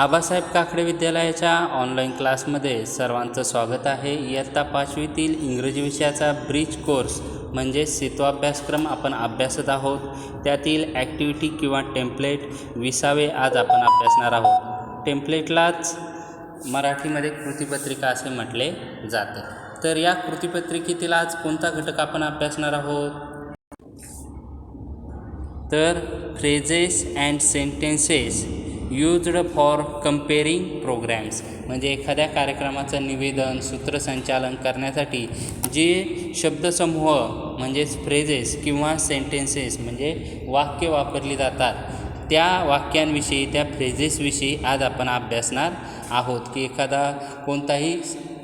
आबासाहेब काकडे विद्यालयाच्या ऑनलाईन क्लासमध्ये सर्वांचं स्वागत आहे. इयत्ता 5वीतील इंग्रजी विषयाचा ब्रिज कोर्स म्हणजे सेतू अभ्यासक्रम आपण अभ्यासत आहोत. त्यातील ॲक्टिव्हिटी किंवा टेम्पलेट 20वे आज आपण अभ्यासणार आहोत. टेम्पलेटलाच मराठीमध्ये कृतीपत्रिका असे म्हटले जाते. तर या कृतीपत्रिकेतील आज कोणता घटक आपण अभ्यासणार आहोत? तर phrases and sentences used for comparing programs, म्हणजे एखाद्या कार्यक्रमाचं निवेदन सूत्रसंचालन करण्यासाठी जे शब्दसमूह म्हणजेच फ्रेजेस किंवा सेंटेन्सेस म्हणजे वाक्य वापरली जातात त्या वाक्यांविषयी, त्या फ्रेजेसविषयी आज आपण अभ्यासणार आहोत. की एखादा कोणताही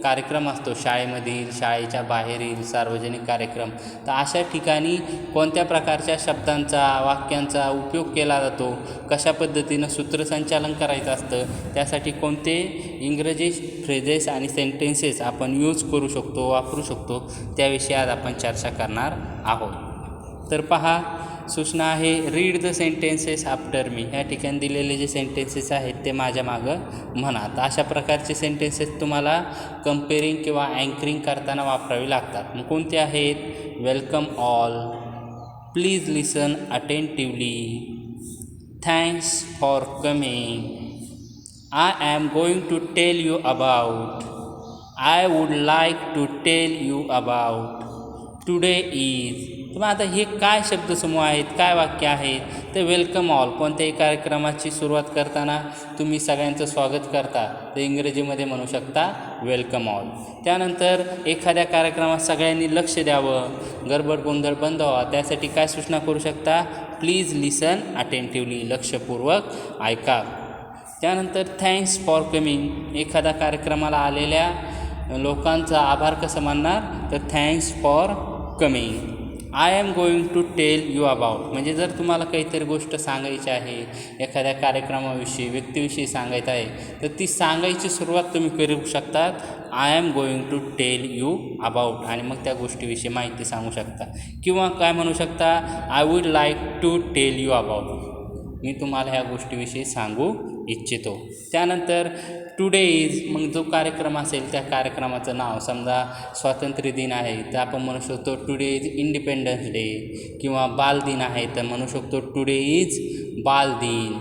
कार्यक्रम असतो शाळेमधील, शाळेच्या बाहेरील सार्वजनिक कार्यक्रम, तर अशा ठिकाणी कोणत्या प्रकारच्या शब्दांचा, वाक्यांचा उपयोग केला जातो, कशा पद्धतीनं सूत्रसंचालन करायचं असतं, त्यासाठी कोणते इंग्रजी फ्रेजेस आणि सेंटेन्सेस आपण यूज करू शकतो, वापरू शकतो, त्याविषयी आज आपण चर्चा करणार आहोत. तर पहा, सूचना आहे read the sentences after me. या ठिकाणी दिलेले जे सेंटेन्सेस आहेत ते माझ्या मागं म्हणा. तर अशा प्रकारचे सेंटेन्सेस तुम्हाला कंपेरिंग किंवा अँकरिंग करताना वापरावे लागतात. मग कोणते आहेत? Welcome all, please listen attentively, thanks for coming, I am going to tell you about, I would like to tell you about, today is. तर आता हे काय शब्दसमूह आहेत, काय वाक्य आहेत? ते वेलकम ऑल, कोणत्याही कार्यक्रमाची सुरुवात करताना तुम्ही सगळ्यांचं स्वागत करता, तर इंग्रजीमध्ये म्हणू शकता वेलकम ऑल. त्यानंतर एखाद्या कार्यक्रमात सगळ्यांनी लक्ष द्यावं, गडबड गोंधळ बंद व्हावा, त्यासाठी काय सूचना करू शकता? प्लीज लिसन अटेंटिव्हली, लक्षपूर्वक ऐका. त्यानंतर थँक्स फॉर कमिंग, एखाद्या कार्यक्रमाला आलेल्या लोकांचा आभार कसं मानणार? तर thanks for coming. I am going to tell you about, म्हणजे जर तुम्हाला काहीतरी गोष्ट सांगायची आहे, एखाद्या कार्यक्रमाविषयी, व्यक्तीविषयी सांगायचं आहे, तर ती सांगायची सुरुवात तुम्ही करू शकतात I am going to tell you about, आणि मग त्या गोष्टीविषयी माहिती सांगू शकता. किंवा काय म्हणू शकता? I would like to tell you about, मी तुम्हाला ह्या गोष्टीविषयी सांगू इच्छितो. त्यानंतर टुडे इज, मग जो कार्यक्रम असेल त्या कार्यक्रमाचं नाव, समजा स्वातंत्र्य दिन आहे तर आपण म्हणू शकतो टुडे इज इंडिपेंडन्स डे, किंवा बाल दिन आहे तर म्हणू शकतो टुडे इज बाल दिन.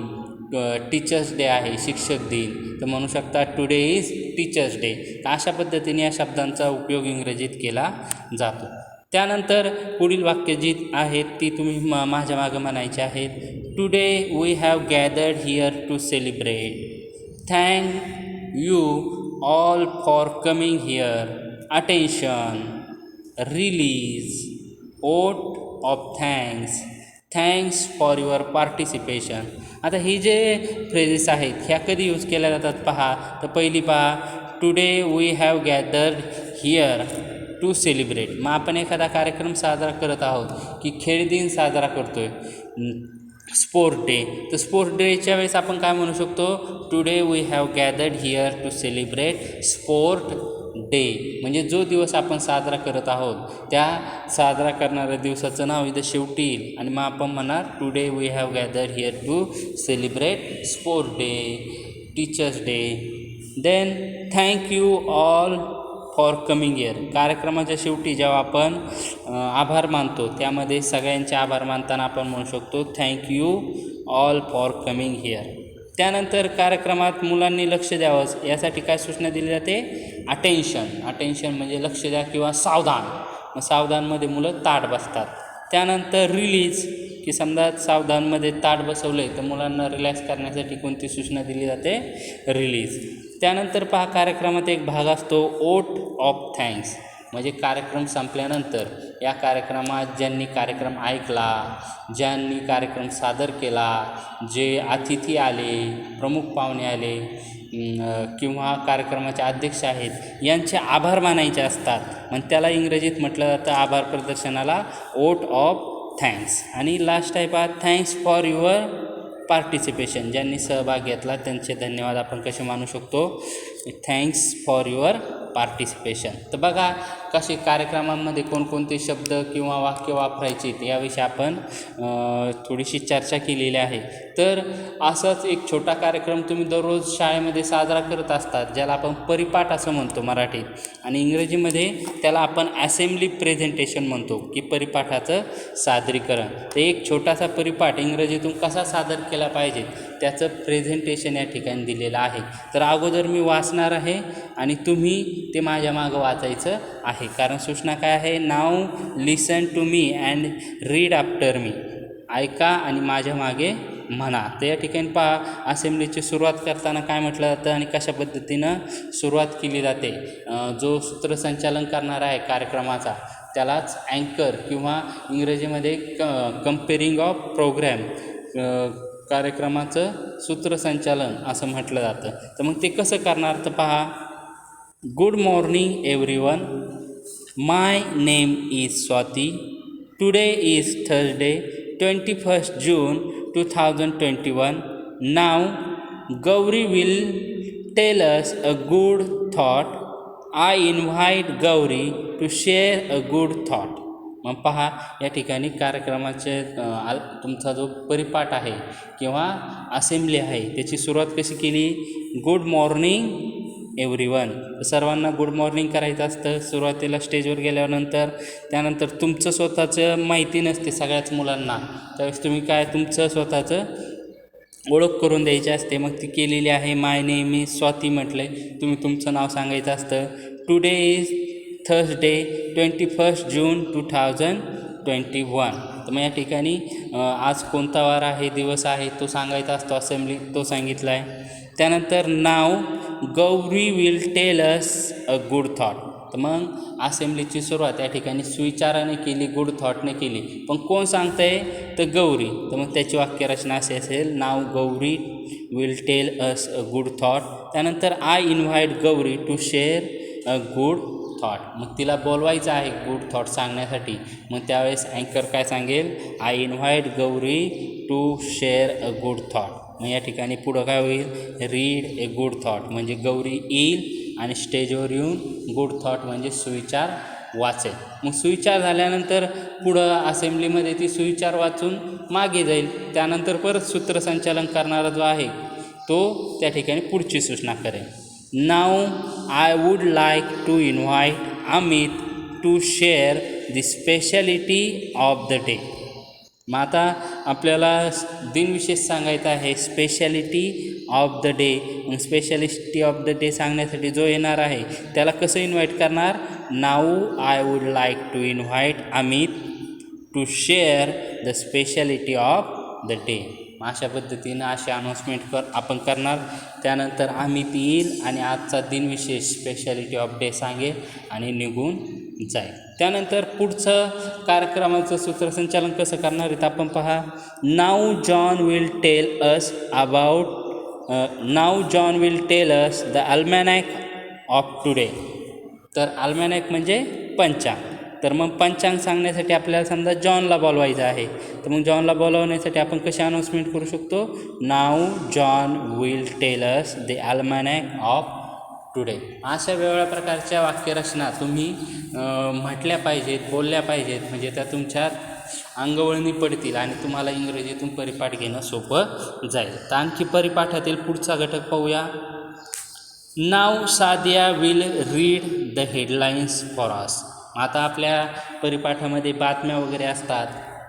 टीचर्स डे आहे, शिक्षक दिन, तर म्हणू शकता टुडे इज टीचर्स डे. तर अशा पद्धतीने या शब्दांचा उपयोग इंग्रजीत केला जातो. त्यानंतर पुढील वाक्य जी आहेत ती तुम्ही माझ्या मागं म्हणायची आहेत. Today we have gathered here to celebrate, thank you all for coming here, attention, release, vote of thanks, thanks for your participation. आता ही जे फ्रेजेस आहेत ह्या कधी यूज केल्या जातात पहा. तर पहिली पहा, today we have gathered here to celebrate, मग आपण एखादा कार्यक्रम साजरा करत आहोत, की खेळ दिन साजरा करतो आहे, स्पोर्ट डे, तर स्पोर्ट डेच्या वेळेस आपण काय म्हणू शकतो? Today we have gathered here to celebrate sport day, म्हणजे जो दिवस आपण साजरा करत आहोत त्या साजरा करणाऱ्या दिवसाचं नाव इथं शेवटी येईल, आणि मग आपण म्हणणार today we have gathered here to celebrate sport day, teachers day. Then thank you all for coming here, कार्यक्रमाच्या शेवटी जेव्हा आपण आभार मानतो त्यामध्ये सगळ्यांचे आभार मानताना आपण म्हणू शकतो thank you all for coming here. त्यानंतर कार्यक्रमात मुलांनी लक्ष द्यावं यासाठी काय सूचना दिली जाते? अटेन्शन, अटेन्शन म्हणजे लक्ष द्या किंवा सावधान, मग सावधानमध्ये मुलं ताठ बसतात. त्यानंतर रिलीज, की समजा सावधानमध्ये ताठ बसवलं आहे तर मुलांना रिलॅक्स करण्यासाठी कोणती सूचना दिली जाते? रिलीज. त्यानंतर पहा, कार्यक्रमात एक भाग असतो ओट ऑफ थँक्स, म्हणजे कार्यक्रम संपल्यानंतर या कार्यक्रमात ज्यांनी कार्यक्रम ऐकला, ज्यांनी कार्यक्रम सादर केला, जे अतिथी आले, प्रमुख पाहुणे आले, किंवा कार्यक्रमाचे अध्यक्ष आहेत, यांचे आभार मानायचे असतात. मग त्याला इंग्रजीत म्हटलं जातं आभार प्रदर्शनाला ओट ऑफ थँक्स. आणि लास्ट आहे पहा, थँक्स फॉर युअर पार्टिसिपेशन, ज्यांनी सहभाग घेतला त्यांचे धन्यवाद आपण कसे मानू शकतो? Thanks for your participation. तर बघा कसे कार्यक्रमांमध्ये कोणकोणते शब्द किंवा वाक्य वापरायचे याविषयी आपण थोडीशी चर्चा केलेली आहे. तर असाच एक छोटा कार्यक्रम तुम्ही दररोज शाळेमध्ये साजरा करत असतात, ज्याला आपण परिपाठ असं म्हणतो मराठीत, आणि इंग्रजीमध्ये त्याला आपण असेंब्ली प्रेझेंटेशन म्हणतो की परिपाठाचं सादरीकरण. तर एक छोटासा परिपाठ इंग्रजीतून कसा सादर केला पाहिजे त्याचं प्रेझेंटेशन या ठिकाणी दिलेलं आहे. तर अगोदर मी वाचणार आहे आणि तुम्ही ते माझ्या मागं वाचायचं आहे. कारण सूचना काय आहे, नाव listen to me and read after me. ऐका आणि माझ्या मागे म्हणा. तर या ठिकाणी पहा, असेंब्लीची सुरुवात करताना काय म्हटलं जातं आणि कशा पद्धतीनं सुरुवात केली जाते. जो सूत्रसंचालन करणारा आहे कार्यक्रमाचा त्यालाच अँकर किंवा इंग्रजीमध्ये कंपेरिंग ऑफ प्रोग्रॅम कार्यक्रमाचं सूत्रसंचालन असं म्हटलं जातं. तर मग ते कसं करणार तर पहा, good morning everyone, my name is Swati, today is Thursday 21st June 2021. Now Gauri will tell us a good thought. I invite Gauri to share a good thought. मग पहा या ठिकाणी कार्यक्रमाचे तुमचा जो परिपाठ आहे किंवा असेंब्ली आहे त्याची सुरुवात कशी केली, गुड मॉर्निंग एव्हरीवन. सर्वांना गुड मॉर्निंग करायचं असतं सुरुवातीला स्टेजवर गेल्यानंतर. त्यानंतर तुमचं स्वतःचं माहिती नसते सगळ्याच मुलांना, त्यावेळेस तुम्ही काय तुमचं स्वतःचं ओळख करून द्यायची असते. मग ती केलेली आहे. माय नेम इज स्वाती म्हटलं आहे, तुम्ही तुमचं नाव सांगायचं असतं. Today is Thursday 21st June 2021. तर मग या ठिकाणी आज कोणता वार आहे, दिवस आहे तो सांगायचा असतो, असेंब्ली तो सांगितला आहे. त्यानंतर नाव Gauri will tell us a good thought. तर मग असेंब्लीची सुरुवात या ठिकाणी सुविचाराने केली, गुड थॉटने केली. पण कोण सांगतं आहे तर गौरी. तर मग त्याची वाक्यरचना अशी असेल, नाव Gauri will tell us a good thought. त्यानंतर I invite Gauri to share a good thought. मग तिला बोलवायचं आहे गुड थॉट सांगण्यासाठी. मग त्यावेळेस अँकर काय सांगेल, I invite Gauri to share a good thought. मग या ठिकाणी पुढं काय होईल, रीड ए गुड थॉट, म्हणजे गौरी येईल आणि स्टेजवर येऊन गुड थॉट म्हणजे सुविचार वाचेल. मग सुविचार झाल्यानंतर पुढं असेंब्लीमध्ये ती सुविचार वाचून मागे जाईल. त्यानंतर परत सूत्रसंचालन करणारा जो आहे तो त्या ठिकाणी पुढची सूचना करेल. नाव I would like to invite Amit to share the speciality of the day. मग आता आपल्याला दिनविशेष सांगायचा आहे, स्पेशालिटी ऑफ द डे. मग स्पेशालिटी ऑफ द डे सांगण्यासाठी जो येणार आहे त्याला कसं इन्व्हाइट करणार, now I would like to invite Amit to share the speciality of the day. अशा पद्धतीनं अशी अनाऊन्समेंट आपण करणार. त्यानंतर अमित येईल आणि आजचा दिनविशेष स्पेशालिटी ऑफ डे सांगेल आणि निघून जाईल. त्यानंतर पुढचं कार्यक्रमाचं सूत्रसंचालन कसं करणार आहेत आपण पहा, now John will tell us the almanac of today. तर अल्मॅनॅक म्हणजे पंचांग. तर मग पंचांग सांगण्यासाठी आपल्याला समजा जॉनला बोलवायचं आहे, तर मग जॉनला बोलवण्यासाठी आपण कशी अनाऊन्समेंट करू शकतो, now John will tell us the almanac of today. अशा वेगवेगळ्या प्रकारच्या वाक्यरचना तुम्ही म्हटल्या पाहिजेत, बोलल्या पाहिजेत, म्हणजे त्या तुमच्या अंगवळणी पडतील आणि तुम्हाला इंग्रजीतून परिपाठ घेणं सोपं जाईल. तर आणखी परिपाठातील पुढचा घटक पाहूया. नाव Sadia will read the headlines for us. आता आपल्या परिपाठामध्ये बातम्या वगैरे असतात,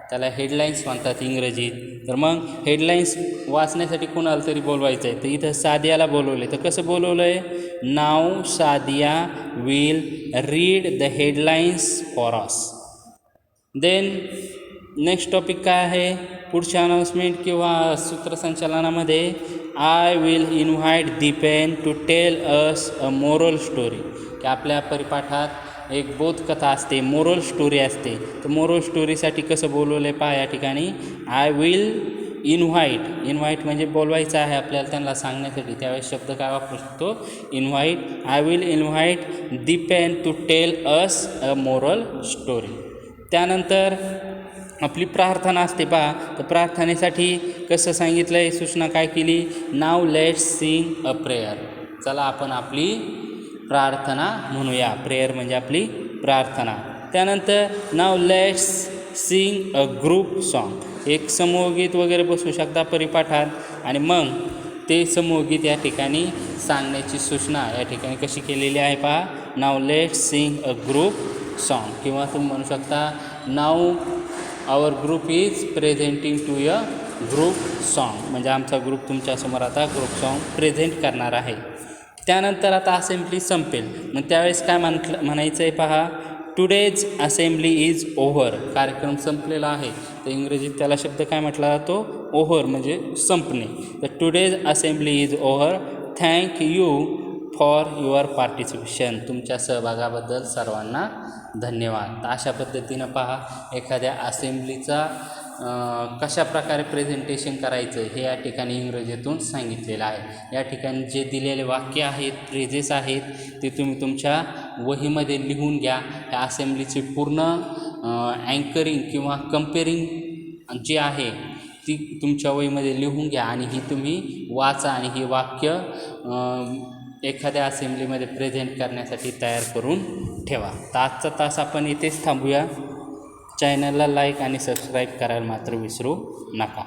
त्याला हेडलाईन्स म्हणतात इंग्रजीत. तर मग हेडलाईन्स वाचण्यासाठी कोणाला तरी बोलवायचं आहे, तर इथं सादियाला बोलवले. तर कसं बोलवलं आहे, नाव Sadia will read the headlines for us. Then next topic काय आहे, पुढच्या अनाऊन्समेंट किंवा सूत्रसंचालनामध्ये I will invite Dipen to tell us a moral story. की आपल्या परिपाठात एक बोधकथा असते, मोरल स्टोरी असते. तर मोरल स्टोरीसाठी कसं बोलवलं आहे पहा या ठिकाणी, आय विल इन्व्हाइट म्हणजे बोलवायचं आहे आपल्याला त्यांना सांगण्यासाठी. त्यावेळेस शब्द काय वापरू शकतो, invite. I will invite Dipen to tell us a moral story. त्यानंतर आपली प्रार्थना असते पहा, तर प्रार्थनेसाठी कसं सांगितलं आहे, सूचना काय केली, now let's Singh a prayer. चला आपण आपली प्रार्थना म्हणूया. प्रेयर म्हणजे आपली प्रार्थना. त्यानंतर now let's Singh a group song. एक समूहगीत वगैरे बसू शकता परिपाठात आणि मग ते समूहगीत या ठिकाणी सांगण्याची सूचना या ठिकाणी कशी केलेली आहे पहा. Now let's Singh a group song किंवा तुम्ही म्हणू शकता नाव आवर ग्रुप इज प्रेझेंटिंग टू य ग्रुप सॉन्ग. म्हणजे आमचा ग्रुप तुमच्यासमोर आता ग्रुप सॉन्ग प्रेझेंट करणार आहे. त्यानंतर आता असेंब्ली संपेल मग त्यावेळेस काय म्हणायचं आहे पहा. Today's assembly is over. कार्यक्रम संपलेला आहे तर इंग्रजीत त्याला शब्द काय म्हटला जातो. ओव्हर म्हणजे संपणे. तर today's assembly is over. Thank you for your participation. तुमच्या सहभागाबद्दल सर्वांना धन्यवाद. तर अशा पद्धतीनं पहा एखाद्या असेंब्लीचा कशा प्रकारे प्रेझेंटेशन करायचं हे या ठिकाणी इंग्रजीतून सांगितलेलं आहे. या ठिकाणी जे दिलेले वाक्य आहेत फ्रेजेस आहेत ते तुम्ही तुमच्या वहीमध्ये लिहून घ्या. ह्या असेंब्लीची पूर्ण अँकरिंग किंवा कंपेरिंग जी आहे ती तुमच्या वहीमध्ये लिहून घ्या आणि ही तुम्ही वाचा आणि ही वाक्य एखाद्या असेंब्लीमध्ये प्रेझेंट करण्यासाठी तयार करून ठेवा. तर आजचा तास आपण इथेच थांबूया. चॅनलला लाईक आणि सबस्क्राईब करायला मात्र विसरू नका.